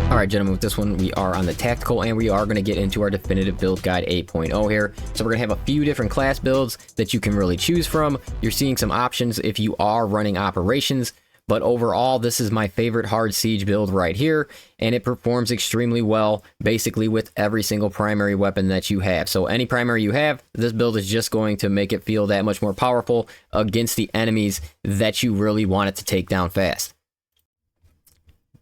Alright gentlemen, with this one we are on the tactical and we are going to get into our definitive build guide 8.0 here. So we're going to have a few different class builds that you can really choose from. You're seeing some options if you are running operations, but overall this is my favorite hard siege build right here, and it performs extremely well basically with every single primary weapon that you have. So any primary you have, this build is just going to make it feel that much more powerful against the enemies that you really want it to take down fast.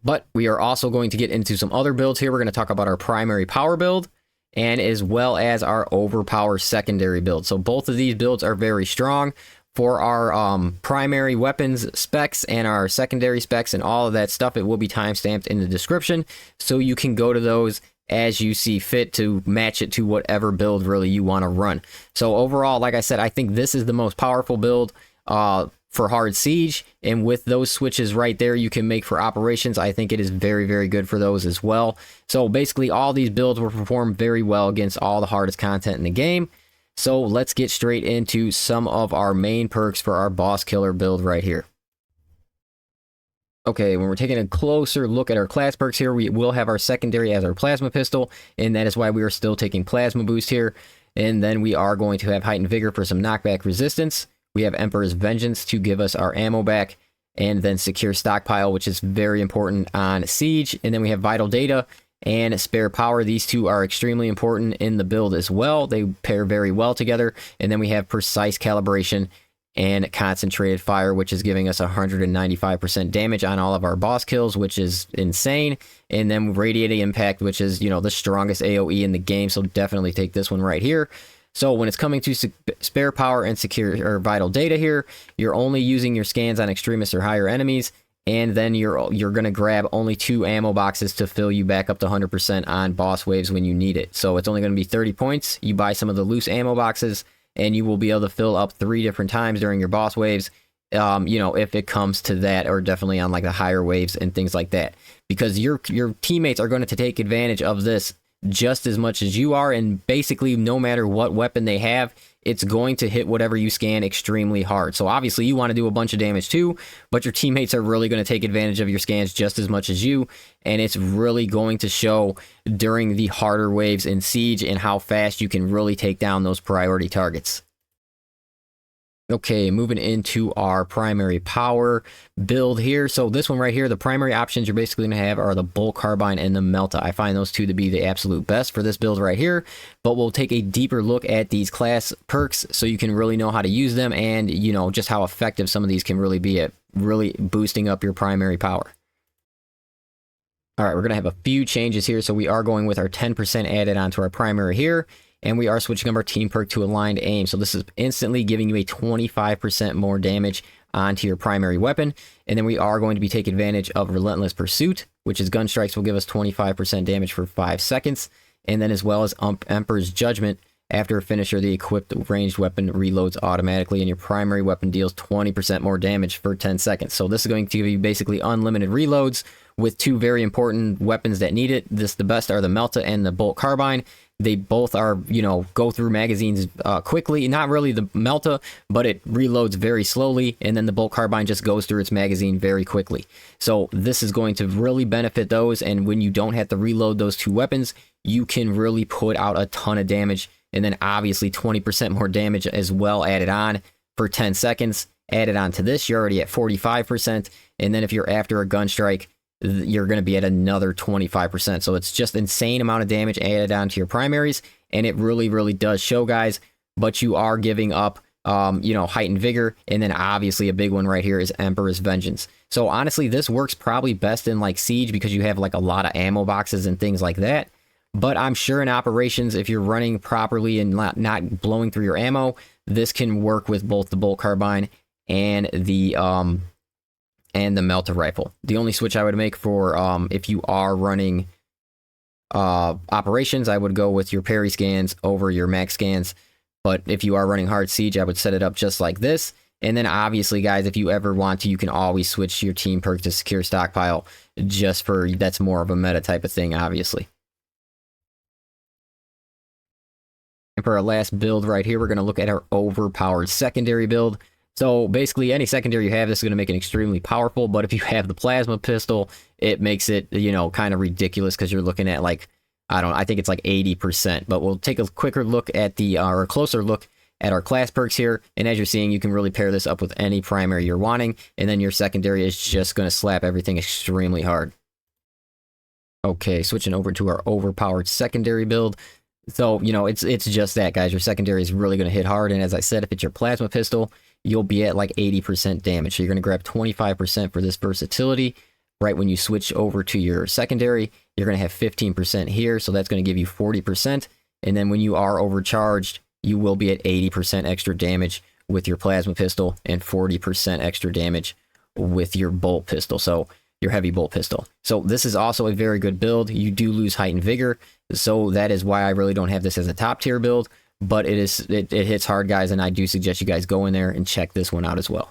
But we are also going to get into some other builds here. We're going to talk about our primary power build and as well as our overpower secondary build. So both of these builds are very strong. For our primary weapons specs and our secondary specs and all of that stuff, it will be timestamped in the description, so you can go to those as you see fit to match it to whatever build really you want to run. So overall, like I said, I think this is the most powerful build for hard siege, and with those switches right there you can make for operations, I think it is very, very good for those as well. So basically all these builds will perform very well against all the hardest content in the game. So let's get straight into some of our main perks for our boss killer build right here. Okay, when we're taking a closer look at our class perks here, we will have our secondary as our plasma pistol, and that is why we are still taking plasma boost here. And then we are going to have heightened vigor for some knockback resistance. We have Emperor's Vengeance to give us our ammo back, and then secure stockpile, which is very important on siege. And then we have vital data and spare power. These two are extremely important in the build as well. They pair very well together. And then we have precise calibration and concentrated fire, which is giving us 195% damage on all of our boss kills, which is insane. And then radiating impact, which is, you know, the strongest AoE in the game. So definitely take this one right here. So when it's coming to spare power and secure or vital data here, you're only using your scans on extremists or higher enemies, and then you're going to grab only 2 ammo boxes to fill you back up to 100% on boss waves when you need it. So it's only going to be 30 points. You buy some of the loose ammo boxes, and you will be able to fill up 3 different times during your boss waves, you know, if it comes to that, or definitely on like the higher waves and things like that. Because your teammates are going to take advantage of this just as much as you are, and basically no matter what weapon they have, it's going to hit whatever you scan extremely hard. So obviously you want to do a bunch of damage too, but your teammates are really going to take advantage of your scans just as much as you, and it's really going to show during the harder waves in siege and how fast you can really take down those priority targets. Okay, moving into our primary power build here. So this one right here, the primary options you're basically going to have are the bolt carbine and the Melta. I find those two to be the absolute best for this build right here, but we'll take a deeper look at these class perks so you can really know how to use them, and you know just how effective some of these can really be at really boosting up your primary power. All right, we're going to have a few changes here. So we are going with our 10% added onto our primary here. And we are switching up our team perk to aligned aim. So this is instantly giving you a 25% more damage onto your primary weapon. And then we are going to be taking advantage of relentless pursuit, which is gun strikes will give us 25% damage for 5 seconds. And then as well as Emperor's Judgment. After a finisher, the equipped ranged weapon reloads automatically, and your primary weapon deals 20% more damage for 10 seconds. So this is going to give you basically unlimited reloads with 2 very important weapons that need it. The best are the Melta and the bolt carbine. They both are, you know, go through magazines quickly. Not really the Melta, but it reloads very slowly, and then the bolt carbine just goes through its magazine very quickly. So this is going to really benefit those, and when you don't have to reload those 2 weapons, you can really put out a ton of damage. And then obviously 20% more damage as well added on for 10 seconds. Added on to this, you're already at 45%. And then if you're after a gun strike, you're going to be at another 25%. So it's just insane amount of damage added on to your primaries. And it really, really does show, guys. But you are giving up, you know, heightened vigor. And then obviously a big one right here is Emperor's Vengeance. So honestly, this works probably best in like siege because you have like a lot of ammo boxes and things like that. But I'm sure in operations, if you're running properly and not blowing through your ammo, this can work with both the bolt carbine and the Melta rifle. The only switch I would make for if you are running operations, I would go with your parry scans over your max scans. But if you are running hard siege, I would set it up just like this. And then obviously, guys, if you ever want to, you can always switch your team perk to secure stockpile, just for that's more of a meta type of thing, obviously. And for our last build right here, we're going to look at our overpowered secondary build. So basically, any secondary you have, this is going to make it extremely powerful. But if you have the plasma pistol, it makes it, you know, kind of ridiculous because you're looking at like, I think it's like 80%. But we'll take a quicker look at or a closer look at our class perks here. And as you're seeing, you can really pair this up with any primary you're wanting. And then your secondary is just going to slap everything extremely hard. Okay, switching over to our overpowered secondary build. So, you know, it's just that, guys. Your secondary is really going to hit hard. And as I said, if it's your plasma pistol, you'll be at like 80% damage. So you're going to grab 25% for this versatility. Right when you switch over to your secondary, you're going to have 15% here. So that's going to give you 40%. And then when you are overcharged, you will be at 80% extra damage with your plasma pistol and 40% extra damage with your bolt pistol. So your heavy bolt pistol. So this is also a very good build. You do lose height and vigor. So that is why I really don't have this as a top tier build, but it hits hard, guys. And I do suggest you guys go in there and check this one out as well.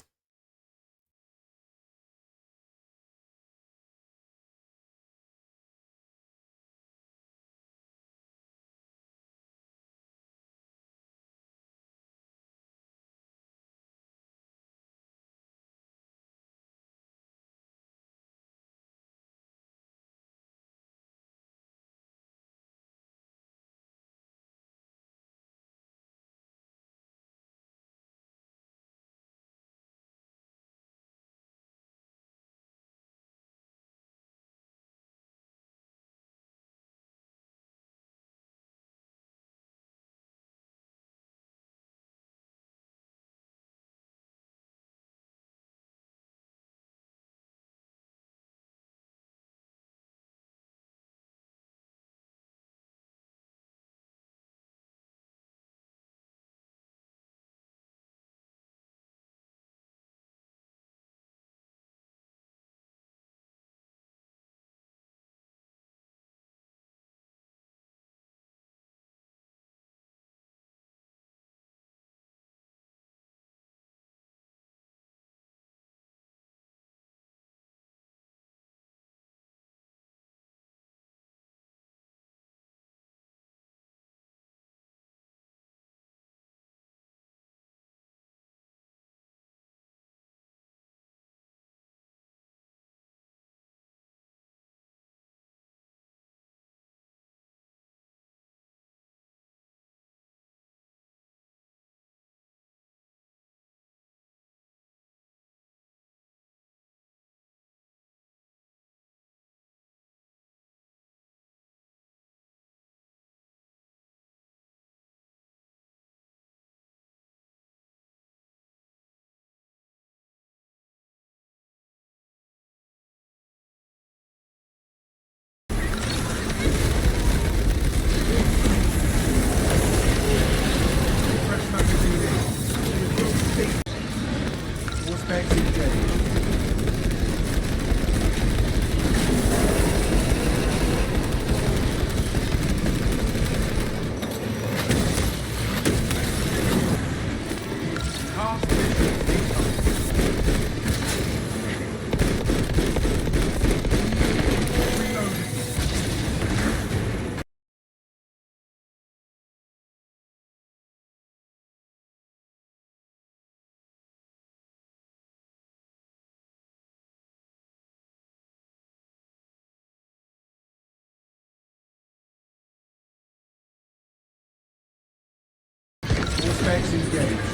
All specs engaged.